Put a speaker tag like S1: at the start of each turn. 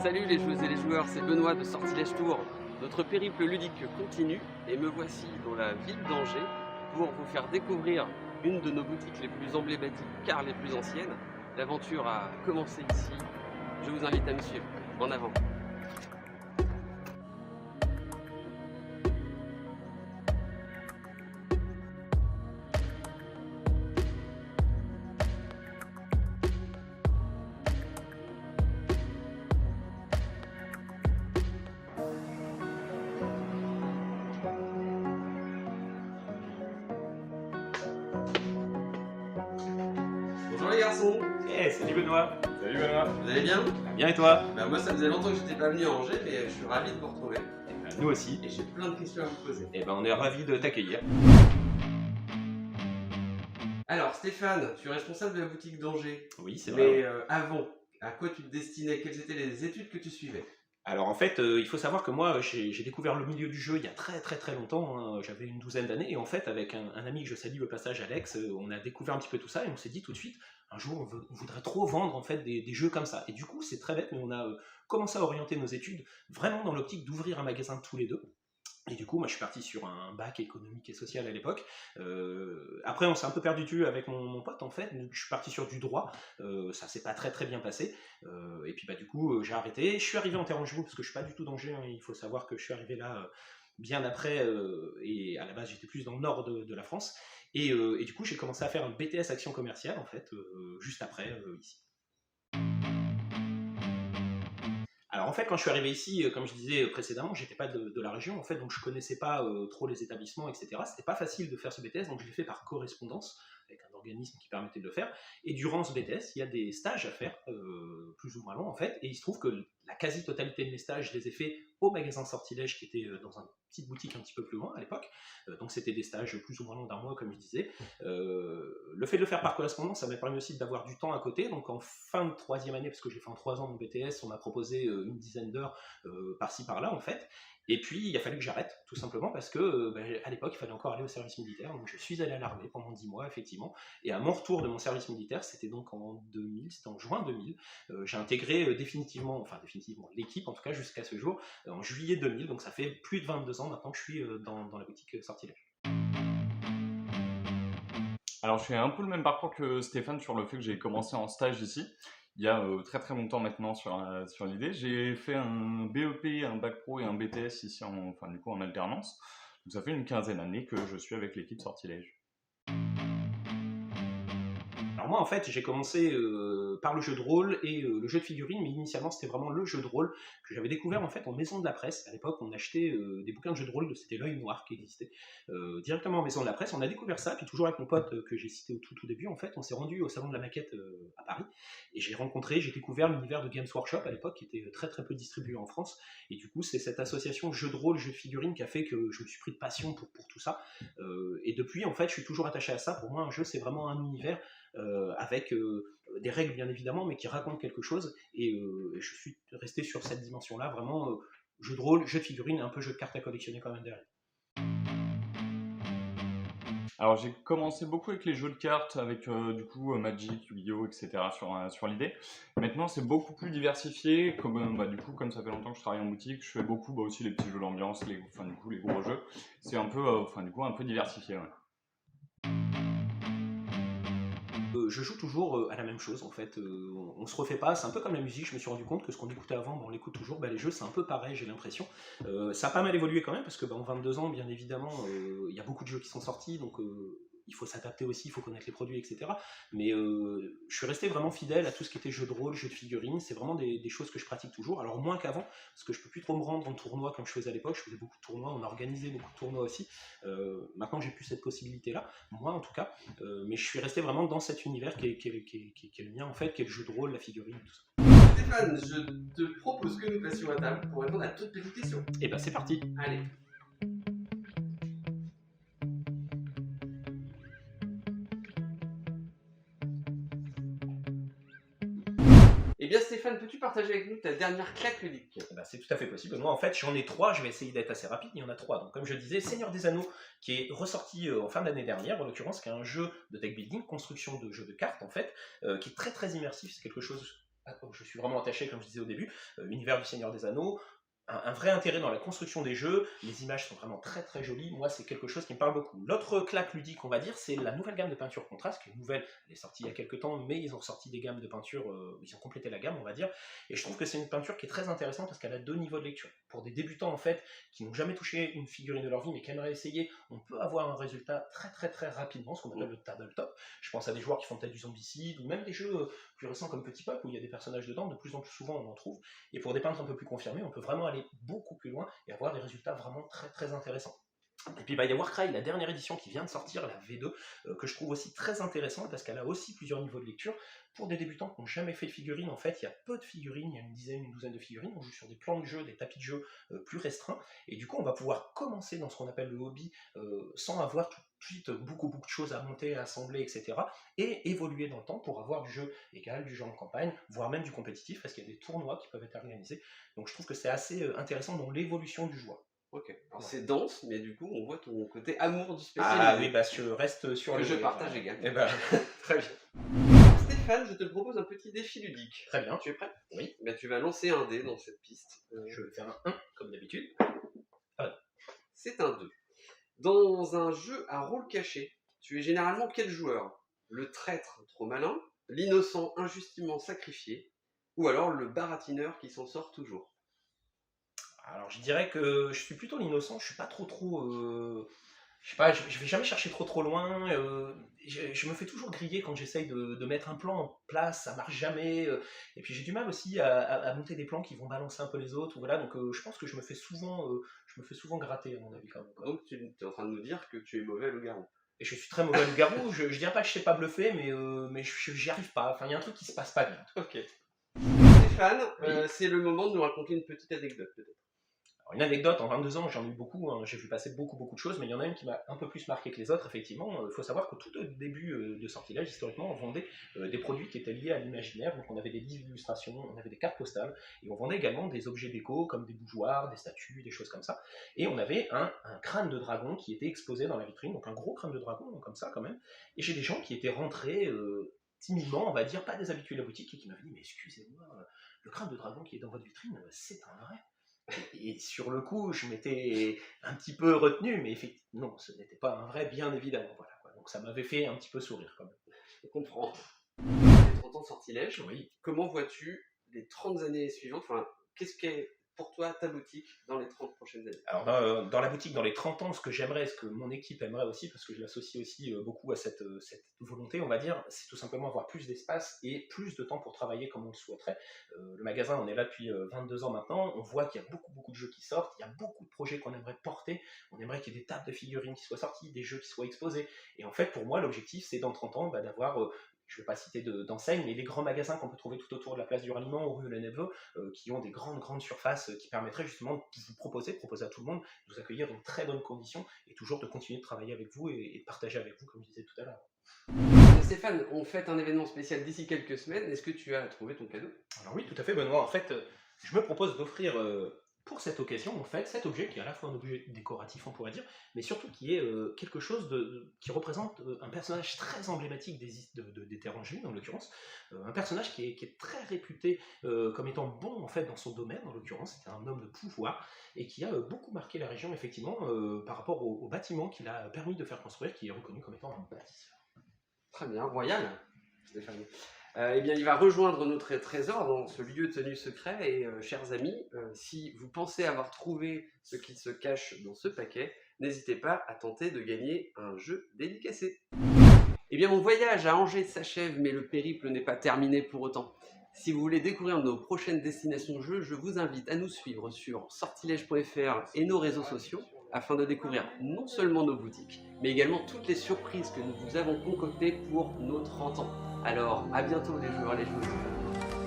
S1: Salut les joueuses et les joueurs, c'est Benoît de Sortilège Tour. Notre périple ludique continue et me voici dans la ville d'Angers pour vous faire découvrir une de nos boutiques les plus emblématiques car les plus anciennes. L'aventure a commencé ici. Je vous invite à me suivre. En avant. Bonjour les garçons.
S2: Salut Benoît.
S3: Salut Benoît.
S1: Vous allez bien?
S2: Bien et toi?
S1: Moi ça faisait longtemps que j'étais pas venu à Angers mais je suis ravi de vous retrouver.
S2: Nous aussi.
S1: Et j'ai plein de questions à vous poser.
S2: On est ravis de t'accueillir.
S1: Alors Stéphane, tu es responsable de la boutique d'Angers.
S2: Oui, c'est vrai.
S1: Mais avant, à quoi tu te destinais? Quelles étaient les études que tu suivais?
S2: Alors en fait, il faut savoir que moi, j'ai découvert le milieu du jeu il y a très longtemps, hein. J'avais une douzaine d'années, et en fait, avec un ami que je salue au passage, Alex, on a découvert un petit peu tout ça, et on s'est dit tout de suite, un jour, on voudrait trop vendre en fait des jeux comme ça. Et du coup, c'est très bête, mais on a commencé à orienter nos études vraiment dans l'optique d'ouvrir un magasin tous les deux. Et du coup, moi, je suis parti sur un bac économique et social à l'époque. Après, on s'est un peu perdu dessus avec mon pote, en fait. Donc, je suis parti sur du droit. Ça s'est pas très bien passé. Et puis, du coup, j'ai arrêté. Je suis arrivé en Terre-en-Joux, parce que je suis pas du tout d'Angers, hein. Il faut savoir que je suis arrivé là bien après. Et à la base, j'étais plus dans le nord de la France. Et du coup, j'ai commencé à faire un BTS Action Commerciale, en fait, juste après, ici. Alors en fait, quand je suis arrivé ici, comme je disais précédemment, j'étais pas de la région, en fait, donc je connaissais pas trop les établissements, etc. C'était pas facile de faire ce BTS, donc je l'ai fait par correspondance avec un organisme qui permettait de le faire. Et durant ce BTS, il y a des stages à faire, plus ou moins longs en fait, et il se trouve que la quasi-totalité de mes stages, je les ai faits au magasin Sortilège, qui était dans une petite boutique un petit peu plus loin à l'époque. Donc c'était des stages plus ou moins longs d'un mois, comme je disais. Le fait de le faire par correspondance, ça m'a permis aussi d'avoir du temps à côté. Donc en fin de troisième année, parce que j'ai fait en 3 ans mon BTS, on m'a proposé une dizaine d'heures par-ci par-là en fait. Et puis il a fallu que j'arrête, tout simplement parce que à l'époque il fallait encore aller au service militaire. Donc je suis allé à l'armée pendant 10 mois effectivement. Et à mon retour de mon service militaire, c'était donc en 2000, c'était en juin 2000, j'ai intégré définitivement l'équipe en tout cas jusqu'à ce jour, en juillet 2000. Donc ça fait plus de 22 ans maintenant que je suis dans la boutique Sortilège.
S3: Alors je fais un peu le même parcours que Stéphane sur le fait que j'ai commencé en stage ici, il y a très longtemps maintenant sur l'idée. J'ai fait un BEP, un bac pro et un BTS ici en alternance. Donc ça fait une quinzaine d'années que je suis avec l'équipe Sortilège.
S2: Alors moi en fait j'ai commencé par le jeu de rôle et le jeu de figurines, mais initialement c'était vraiment le jeu de rôle que j'avais découvert en fait en maison de la presse. À l'époque on achetait des bouquins de jeux de rôle, c'était l'œil noir qui existait directement en maison de la presse. On a découvert ça, puis toujours avec mon pote que j'ai cité au tout début en fait, on s'est rendu au salon de la maquette à Paris, et j'ai découvert l'univers de Games Workshop à l'époque qui était très peu distribué en France. Et du coup c'est cette association jeu de rôle, jeu de figurines qui a fait que je me suis pris de passion pour tout ça. Et depuis en fait je suis toujours attaché à ça. Pour moi un jeu c'est vraiment un univers avec des règles bien évidemment, mais qui racontent quelque chose. Et je suis resté sur cette dimension-là, vraiment jeu de rôle, jeu de figurines, un peu jeu de cartes à collectionner quand même derrière.
S3: Alors j'ai commencé beaucoup avec les jeux de cartes, avec Magic, Yu-Gi-Oh, etc. sur l'idée. Maintenant c'est beaucoup plus diversifié, comme ça fait longtemps que je travaille en boutique, je fais beaucoup aussi les petits jeux d'ambiance, les gros jeux. C'est un peu diversifié. Ouais.
S2: Je joue toujours à la même chose en fait, on se refait pas, c'est un peu comme la musique, je me suis rendu compte que ce qu'on écoutait avant, on l'écoute toujours. Les jeux c'est un peu pareil, j'ai l'impression. Ça a pas mal évolué quand même, parce que en 22 ans bien évidemment, il y a beaucoup de jeux qui sont sortis, donc il faut s'adapter aussi, il faut connaître les produits, etc. Mais je suis resté vraiment fidèle à tout ce qui était jeu de rôle, jeu de figurines, c'est vraiment des choses que je pratique toujours, alors moins qu'avant, parce que je peux plus trop me rendre en tournoi comme je faisais à l'époque. Je faisais beaucoup de tournois, on organisait beaucoup de tournois aussi. Maintenant j'ai plus cette possibilité-là, moi en tout cas, mais je suis resté vraiment dans cet univers qui est le mien en fait, qui est le jeu de rôle, la figurine, tout ça.
S1: Stéphane, je te propose que nous passions à table pour répondre à toutes petites questions.
S2: Et c'est parti.
S1: Allez. Eh bien Stéphane, peux-tu partager avec nous ta dernière claque ludique?
S2: C'est tout à fait possible. Moi en fait j'en ai 3, je vais essayer d'être assez rapide, il y en a 3. Donc comme je disais, Seigneur des Anneaux, qui est ressorti en fin d'année dernière, en l'occurrence, qui est un jeu de deck building, construction de jeux de cartes en fait, qui est très immersif, c'est quelque chose je suis vraiment attaché, comme je disais au début, univers du Seigneur des Anneaux, un vrai intérêt dans la construction des jeux, les images sont vraiment très très jolies, moi c'est quelque chose qui me parle beaucoup. L'autre claque ludique, on va dire, c'est la nouvelle gamme de peinture contraste, qui est nouvelle, elle est sortie il y a quelques temps, mais ils ont sorti des gammes de peinture, ils ont complété la gamme, on va dire, et je trouve que c'est une peinture qui est très intéressante parce qu'elle a 2 niveaux de lecture. Pour des débutants en fait, qui n'ont jamais touché une figurine de leur vie, mais qui aimeraient essayer, on peut avoir un résultat très très très rapidement, ce qu'on appelle le tabletop. Je pense à des joueurs qui font peut-être du zombicide, ou même des jeux plus récents comme Petit Pop, où il y a des personnages dedans, de plus en plus souvent on en trouve, et pour des peintres un peu plus confirmés, on peut vraiment aller beaucoup plus loin et avoir des résultats vraiment très très intéressants. Et puis il y a Warcry, la dernière édition qui vient de sortir, la V2, que je trouve aussi très intéressante parce qu'elle a aussi plusieurs niveaux de lecture. Pour des débutants qui n'ont jamais fait de figurines, en fait, il y a peu de figurines, il y a une dizaine, une douzaine de figurines, on joue sur des plans de jeu, des tapis de jeu plus restreints, et du coup on va pouvoir commencer dans ce qu'on appelle le hobby sans avoir tout de suite beaucoup de choses à monter, à assembler, etc. Et évoluer dans le temps pour avoir du jeu égal, du jeu en campagne, voire même du compétitif, parce qu'il y a des tournois qui peuvent être organisés. Donc je trouve que c'est assez intéressant dans l'évolution du joueur.
S1: Ok, alors c'est dense, mais du coup on voit ton côté amour du
S2: Ah
S1: spécialisé.
S2: oui, bah je reste sur
S1: que
S2: le...
S1: je partage également.
S2: Eh ben, très bien.
S1: Stéphane, je te propose un petit défi ludique.
S2: Très bien.
S1: Tu es prêt?
S2: Oui.
S1: Ben, tu vas lancer un dé dans cette piste.
S2: Je vais faire un 1, comme d'habitude.
S1: C'est un 2. Dans un jeu à rôle caché, tu es généralement quel joueur? Le traître trop malin, l'innocent injustement sacrifié, ou alors le baratineur qui s'en sort toujours?
S2: Alors je dirais que je suis plutôt l'innocent, je suis pas trop... je sais pas, je vais jamais chercher trop loin, je me fais toujours griller quand j'essaye de mettre un plan en place, ça marche jamais, et puis j'ai du mal aussi à monter des plans qui vont balancer un peu les autres, voilà, donc je pense que je me fais souvent gratter à mon avis quand même, quoi.
S1: Donc tu es en train de nous dire que tu es mauvais loup-garou.
S2: Et je suis très mauvais loup-garou, je dirais pas que je sais pas bluffer, mais j'y arrive pas, enfin il y a un truc qui se passe pas bien.
S1: Ok. Stéphane,
S2: Oui.
S1: c'est le moment de nous raconter une petite anecdote peut-être.
S2: Alors, une anecdote, en 22 ans, j'en ai eu beaucoup, hein, j'ai vu passer beaucoup de choses, mais il y en a une qui m'a un peu plus marqué que les autres, effectivement. Il faut savoir que tout au début de Sortilège, historiquement, on vendait des produits qui étaient liés à l'imaginaire, donc on avait des livres d'illustration, on avait des cartes postales, et on vendait également des objets déco, comme des bougeoirs, des statues, des choses comme ça. Et on avait un crâne de dragon qui était exposé dans la vitrine, donc un gros crâne de dragon, comme ça quand même. Et j'ai des gens qui étaient rentrés timidement, on va dire, pas des habitués de la boutique, et qui m'avaient dit, mais excusez-moi, le crâne de dragon qui est dans votre vitrine, c'est un vrai. Et sur le coup, je m'étais un petit peu retenu, mais effectivement, non, ce n'était pas un vrai, bien évidemment. Voilà, quoi. Donc ça m'avait fait un petit peu sourire quand même.
S1: Je comprends. Les 30 ans de Sortilège,
S2: Oui.
S1: comment vois-tu les 30 années suivantes? Enfin, qu'est-ce qu'est pour toi ta boutique dans les 30 prochaines années?
S2: Alors dans la boutique, dans les 30 ans, ce que j'aimerais, ce que mon équipe aimerait aussi, parce que je l'associe aussi beaucoup à cette volonté, on va dire, c'est tout simplement avoir plus d'espace et plus de temps pour travailler comme on le souhaiterait. Le magasin, on est là depuis 22 ans maintenant, on voit qu'il y a beaucoup de jeux qui sortent, il y a beaucoup de projets qu'on aimerait porter, on aimerait qu'il y ait des tables de figurines qui soient sorties, des jeux qui soient exposés, et en fait pour moi l'objectif c'est dans 30 ans d'avoir... je ne vais pas citer d'enseigne, mais les grands magasins qu'on peut trouver tout autour de la place du Ralliement ou rue Le Neveu, qui ont des grandes surfaces qui permettraient justement de vous proposer à tout le monde, de vous accueillir dans de très bonnes conditions et toujours de continuer de travailler avec vous et de partager avec vous, comme je disais tout à l'heure.
S1: Stéphane, on fête un événement spécial d'ici quelques semaines. Est-ce que tu as trouvé ton cadeau?
S2: Alors oui, tout à fait, Benoît. En fait, je me propose d'offrir pour cette occasion, en fait, cet objet qui est à la fois un objet décoratif, on pourrait dire, mais surtout qui est quelque chose qui représente un personnage très emblématique des Terres Angevines, en l'occurrence, un personnage qui est très réputé comme étant bon en fait dans son domaine, en l'occurrence, c'était un homme de pouvoir et qui a beaucoup marqué la région effectivement par rapport au bâtiment qu'il a permis de faire construire, qui est reconnu comme étant un bâtisseur.
S1: Très bien, royal, Stéphane. Eh bien, il va rejoindre notre trésor dans ce lieu tenu secret. Et chers amis, si vous pensez avoir trouvé ce qui se cache dans ce paquet, n'hésitez pas à tenter de gagner un jeu dédicacé. Eh bien, mon voyage à Angers s'achève, mais le périple n'est pas terminé pour autant. Si vous voulez découvrir nos prochaines destinations jeux, je vous invite à nous suivre sur sortilège.fr et nos réseaux sociaux afin de découvrir non seulement nos boutiques, mais également toutes les surprises que nous vous avons concoctées pour nos 30 ans. Alors, à bientôt les joueurs et les joueuses.